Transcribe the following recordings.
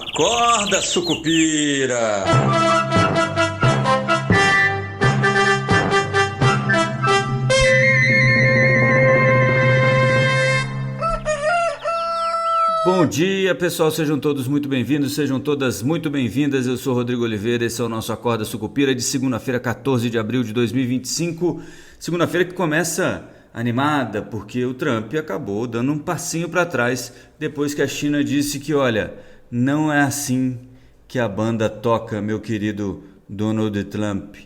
Acorda, sucupira! Bom dia, pessoal, sejam todos muito bem-vindos, sejam todas muito bem-vindas. Eu sou Rodrigo Oliveira, esse é o nosso Acorda Sucupira de segunda-feira, 14 de abril de 2025. Segunda-feira que começa animada, porque o Trump acabou dando um passinho para trás depois que a China disse que, olha, não é assim que a banda toca, meu querido Donald Trump.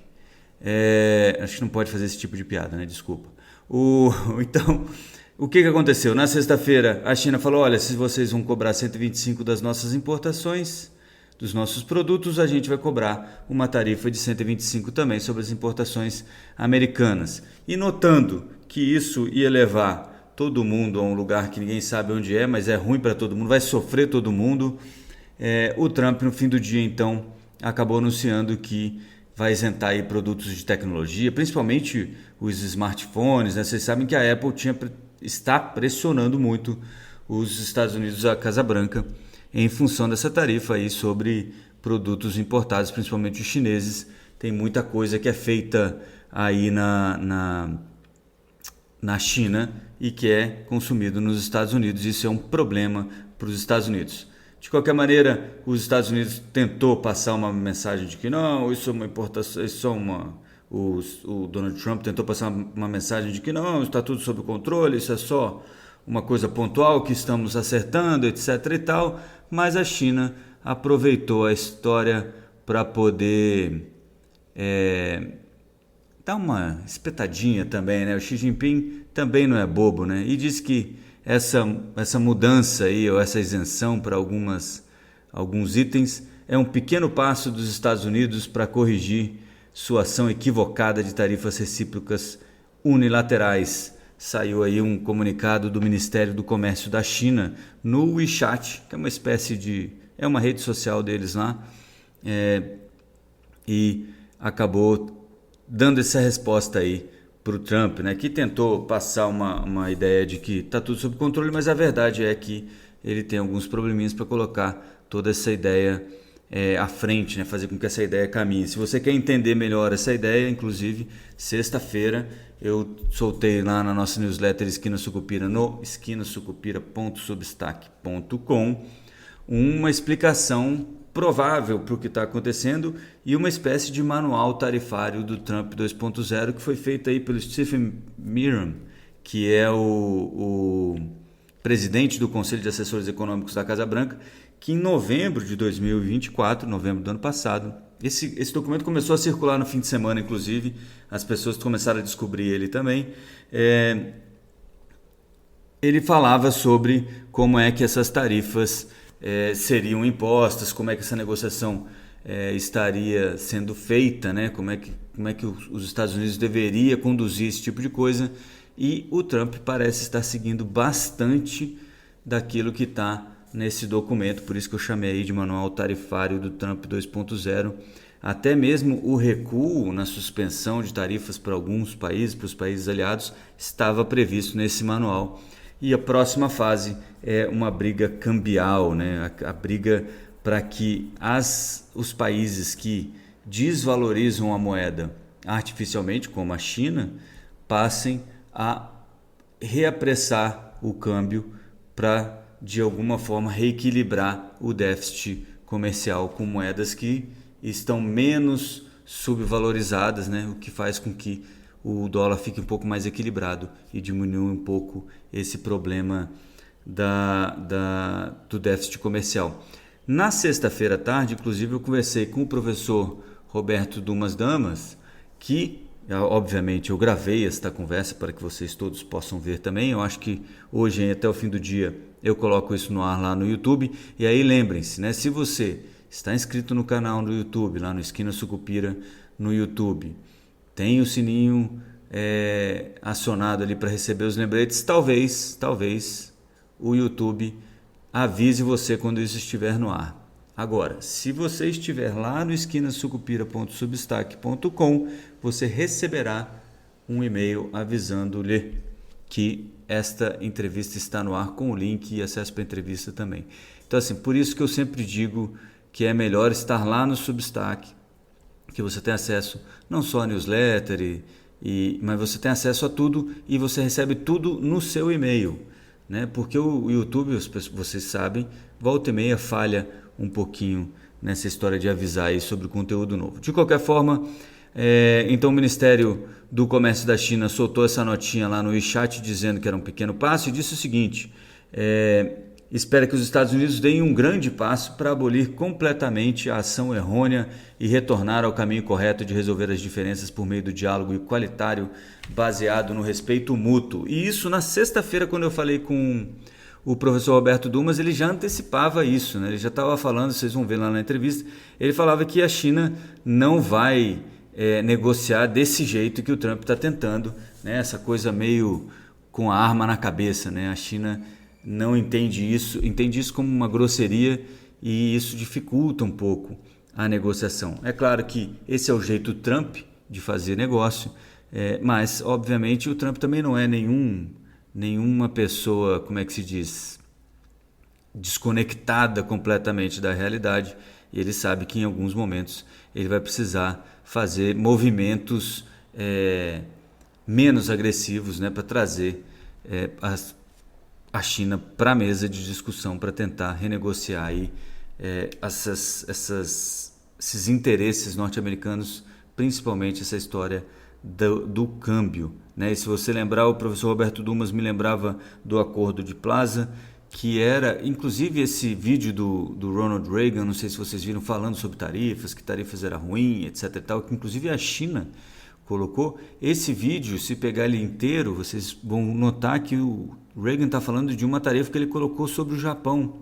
Acho que não pode fazer esse tipo de piada, né? Desculpa. Então, o que aconteceu? Na sexta-feira, a China falou, olha, se vocês vão cobrar 125 das nossas importações, dos nossos produtos, a gente vai cobrar uma tarifa de 125 também sobre as importações americanas. E notando que isso ia levar todo mundo a um lugar que ninguém sabe onde é, mas é ruim para todo mundo, vai sofrer todo mundo, o Trump, no fim do dia, então, acabou anunciando que vai isentar aí produtos de tecnologia, principalmente os smartphones, né? Vocês sabem que a Apple está pressionando muito os Estados Unidos, a Casa Branca, em função dessa tarifa aí sobre produtos importados, principalmente os chineses. Tem muita coisa que é feita aí na China e que é consumido nos Estados Unidos. Isso é um problema para os Estados Unidos. De qualquer maneira, os Estados Unidos tentou passar uma mensagem de que não, isso é uma importação, o Donald Trump tentou passar uma mensagem de que não, está tudo sob controle, isso é só uma coisa pontual que estamos acertando, etc. e tal, mas a China aproveitou a história para poder dar uma espetadinha também, né? O Xi Jinping também não é bobo, né? E diz que essa mudança aí, ou essa isenção para alguns itens é um pequeno passo dos Estados Unidos para corrigir sua ação equivocada de tarifas recíprocas unilaterais. Saiu aí um comunicado do Ministério do Comércio da China no WeChat, que é uma espécie de... é uma rede social deles lá, e acabou dando essa resposta aí para o Trump, né, que tentou passar uma ideia de que está tudo sob controle, mas a verdade é que ele tem alguns probleminhas para colocar toda essa ideia à frente, né, fazer com que essa ideia caminhe. Se você quer entender melhor essa ideia, inclusive, sexta-feira eu soltei lá na nossa newsletter Esquina Sucupira, no esquinasucupira.substack.com, uma explicação provável para o que está acontecendo e uma espécie de manual tarifário do Trump 2.0 que foi feito aí pelo Stephen Miran, que é o presidente do Conselho de Assessores Econômicos da Casa Branca, que em novembro de 2024, novembro do ano passado, esse documento começou a circular no fim de semana, inclusive, as pessoas começaram a descobrir ele também. Ele falava sobre como é que essas tarifas seriam impostas, como é que essa negociação estaria sendo feita, né? Como é que os Estados Unidos deveria conduzir esse tipo de coisa, e o Trump parece estar seguindo bastante daquilo que está nesse documento, por isso que eu chamei aí de manual tarifário do Trump 2.0. Até mesmo o recuo na suspensão de tarifas para alguns países, para os países aliados, estava previsto nesse manual. E a próxima fase é uma briga cambial, né? A briga para que os países que desvalorizam a moeda artificialmente, como a China, passem a reapressar o câmbio para, de alguma forma, reequilibrar o déficit comercial com moedas que estão menos subvalorizadas, né? O que faz com que o dólar fique um pouco mais equilibrado e diminui um pouco esse problema do déficit comercial. Na sexta-feira à tarde, inclusive, eu conversei com o professor Roberto Dumas Damas, que, obviamente, eu gravei esta conversa para que vocês todos possam ver também. Eu acho que hoje, até o fim do dia, eu coloco isso no ar lá no YouTube. E aí lembrem-se, né? Se você está inscrito no canal no YouTube, lá no Esquina Sucupira no YouTube, tem o sininho acionado ali para receber os lembretes, talvez o YouTube avise você quando isso estiver no ar. Agora, se você estiver lá no esquinasucupira.substack.com, você receberá um e-mail avisando-lhe que esta entrevista está no ar, com o link e acesso para a entrevista também. Então, assim, por isso que eu sempre digo que é melhor estar lá no Substack, que você tem acesso não só a newsletter, mas você tem acesso a tudo e você recebe tudo no seu e-mail, né? Porque o YouTube, vocês sabem, volta e meia falha um pouquinho nessa história de avisar aí sobre o conteúdo novo. De qualquer forma, então o Ministério do Comércio da China soltou essa notinha lá no WeChat dizendo que era um pequeno passo e disse o seguinte: espera que os Estados Unidos deem um grande passo para abolir completamente a ação errônea e retornar ao caminho correto de resolver as diferenças por meio do diálogo igualitário baseado no respeito mútuo. E isso na sexta-feira, quando eu falei com o professor Roberto Dumas, ele já antecipava isso, né? Ele já estava falando, vocês vão ver lá na entrevista, ele falava que a China não vai negociar desse jeito que o Trump está tentando, né? Essa coisa meio com a arma na cabeça, né? A China não entende isso como uma grosseria e isso dificulta um pouco a negociação. É claro que esse é o jeito Trump de fazer negócio, mas obviamente o Trump também não é nenhuma pessoa, como é que se diz, desconectada completamente da realidade, e ele sabe que em alguns momentos ele vai precisar fazer movimentos menos agressivos, né, para trazer a China para a mesa de discussão para tentar renegociar aí, esses interesses norte-americanos, principalmente essa história do câmbio, né? E se você lembrar, o professor Roberto Dumas me lembrava do Acordo de Plaza, que era, inclusive esse vídeo do Ronald Reagan, não sei se vocês viram, falando sobre tarifas, que tarifas era ruim, etc e tal, que inclusive a China colocou. Esse vídeo, se pegar ele inteiro, vocês vão notar que o Reagan está falando de uma tarifa que ele colocou sobre o Japão.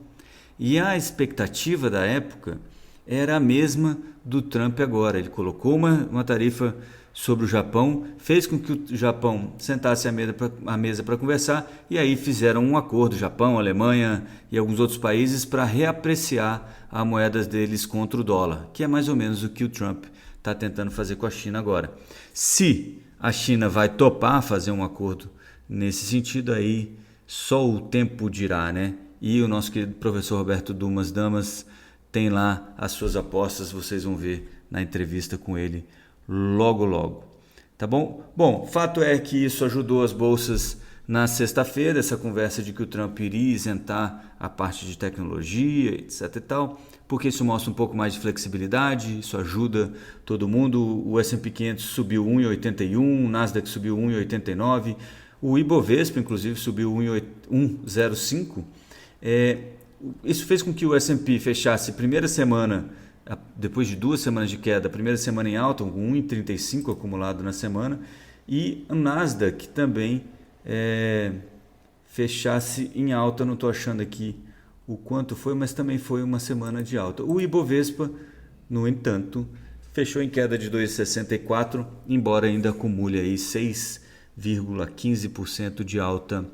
E a expectativa da época era a mesma do Trump agora. Ele colocou uma tarifa sobre o Japão, fez com que o Japão sentasse à mesa para conversar, e aí fizeram um acordo, Japão, Alemanha e alguns outros países, para reapreciar a moeda deles contra o dólar, que é mais ou menos o que o Trump está tentando fazer com a China agora. Se a China vai topar fazer um acordo nesse sentido, aí só o tempo dirá, né? E o nosso querido professor Roberto Dumas Damas tem lá as suas apostas, vocês vão ver na entrevista com ele logo logo, tá bom? Bom, fato é que isso ajudou as bolsas na sexta-feira, essa conversa de que o Trump iria isentar a parte de tecnologia, etc e tal, porque isso mostra um pouco mais de flexibilidade, isso ajuda todo mundo. O S&P 500 subiu 1,81, o Nasdaq subiu 1,89, o Ibovespa inclusive subiu 1,05. Isso fez com que o S&P fechasse primeira semana, depois de 2 semanas de queda, a primeira semana em alta, com 1,35 acumulado na semana, e o Nasdaq também fechasse em alta. Não estou achando aqui o quanto foi, mas também foi uma semana de alta. O Ibovespa, no entanto, fechou em queda de 2,64, embora ainda acumule aí 6,15% de alta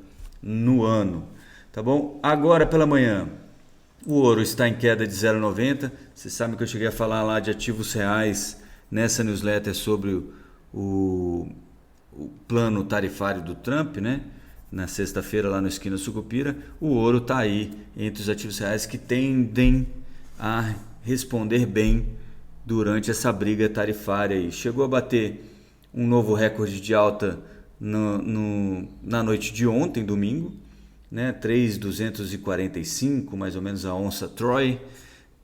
no ano. Tá bom? Agora pela manhã, o ouro está em queda de 0,90. Vocês sabem que eu cheguei a falar lá de ativos reais nessa newsletter sobre o plano tarifário do Trump, né? Na sexta-feira lá no Esquina Sucupira. O ouro está aí entre os ativos reais que tendem a responder bem durante essa briga tarifária aí. Chegou a bater um novo recorde de alta na noite de ontem, domingo, né? 3.245 mais ou menos a onça Troy,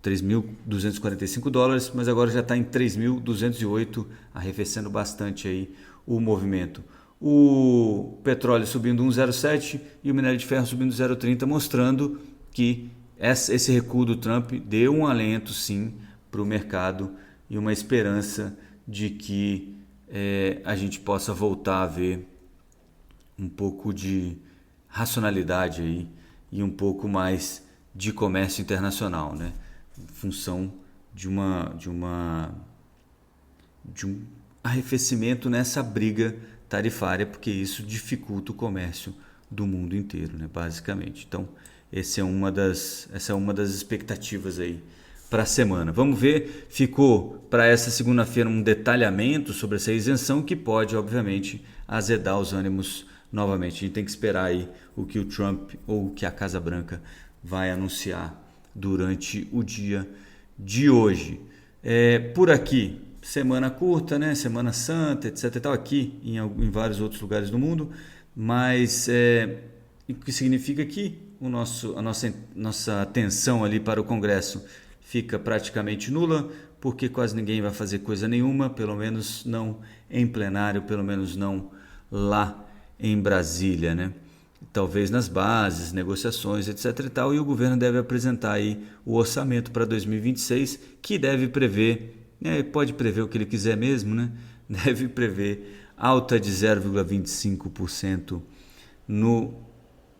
$3.245, mas agora já está em 3.208, arrefecendo bastante aí o movimento. O petróleo subindo 1,07 e o minério de ferro subindo 0,30, mostrando que esse recuo do Trump deu um alento sim para o mercado e uma esperança de que a gente possa voltar a ver um pouco de racionalidade aí e um pouco mais de comércio internacional, né? Em função de um arrefecimento nessa briga tarifária, porque isso dificulta o comércio do mundo inteiro, né? Basicamente. Então, essa é uma das expectativas aí para a semana. Vamos ver, ficou para essa segunda-feira um detalhamento sobre essa isenção que pode, obviamente, azedar os ânimos novamente. A gente tem que esperar aí o que o Trump ou o que a Casa Branca vai anunciar durante o dia de hoje. Por aqui, semana curta, né? Semana Santa, etc. e tal, aqui em vários outros lugares do mundo, mas o que significa que a nossa atenção ali para o Congresso fica praticamente nula, porque quase ninguém vai fazer coisa nenhuma, pelo menos não em plenário, pelo menos não lá em Brasília, né? Talvez nas bases, negociações, etc. e tal, e o governo deve apresentar aí o orçamento para 2026, que deve prever, pode prever o que ele quiser mesmo, né? Deve prever alta de 0,25% no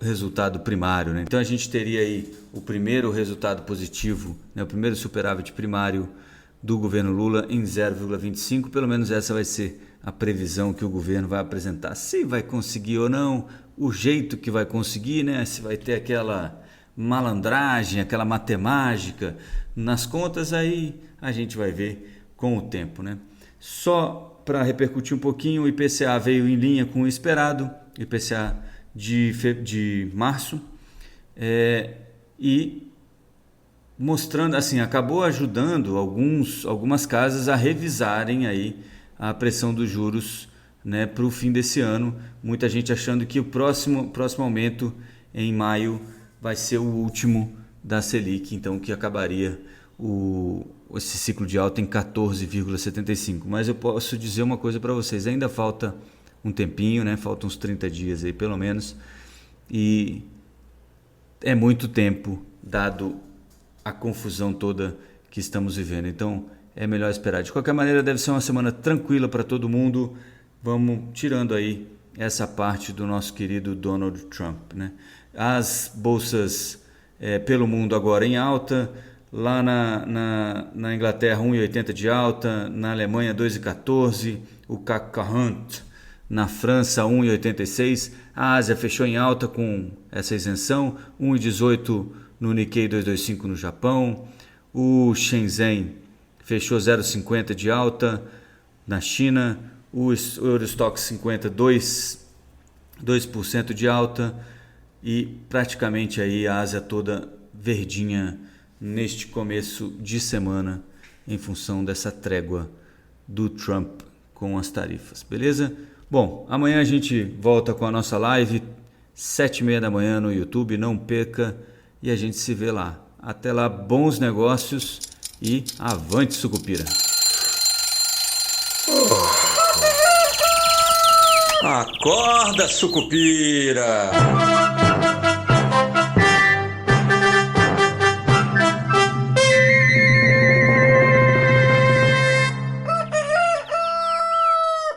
resultado primário, né? Então a gente teria aí o primeiro resultado positivo, né? O primeiro superávit primário do governo Lula em 0,25%, pelo menos essa vai ser a previsão que o governo vai apresentar. Se vai conseguir ou não, o jeito que vai conseguir, né? Se vai ter aquela malandragem, aquela matemática nas contas, aí a gente vai ver com o tempo, né? Só para repercutir um pouquinho, o IPCA veio em linha com o esperado, IPCA de março, e mostrando, assim, acabou ajudando algumas casas a revisarem aí a pressão dos juros, né, para o fim desse ano. Muita gente achando que o próximo aumento em maio vai ser o último da Selic, então que acabaria esse ciclo de alta em 14,75. Mas eu posso dizer uma coisa para vocês, ainda falta um tempinho, né? Faltam uns 30 dias aí pelo menos, e é muito tempo dado a confusão toda que estamos vivendo, então é melhor esperar. De qualquer maneira, deve ser uma semana tranquila para todo mundo. Vamos tirando aí essa parte do nosso querido Donald Trump, né? As bolsas pelo mundo agora em alta, lá na Inglaterra 1,80 de alta, na Alemanha 2,14, o CAC 40 na França 1,86, a Ásia fechou em alta com essa isenção, 1,18 no Nikkei 225 no Japão, o Shenzhen fechou 0,50 de alta na China, o Eurostoxx 50 2% de alta, e praticamente aí a Ásia toda verdinha neste começo de semana em função dessa trégua do Trump com as tarifas, beleza? Bom, amanhã a gente volta com a nossa live, 7h30 da manhã no YouTube, não perca, e a gente se vê lá. Até lá, bons negócios e avante, Sucupira! Acorda, Sucupira!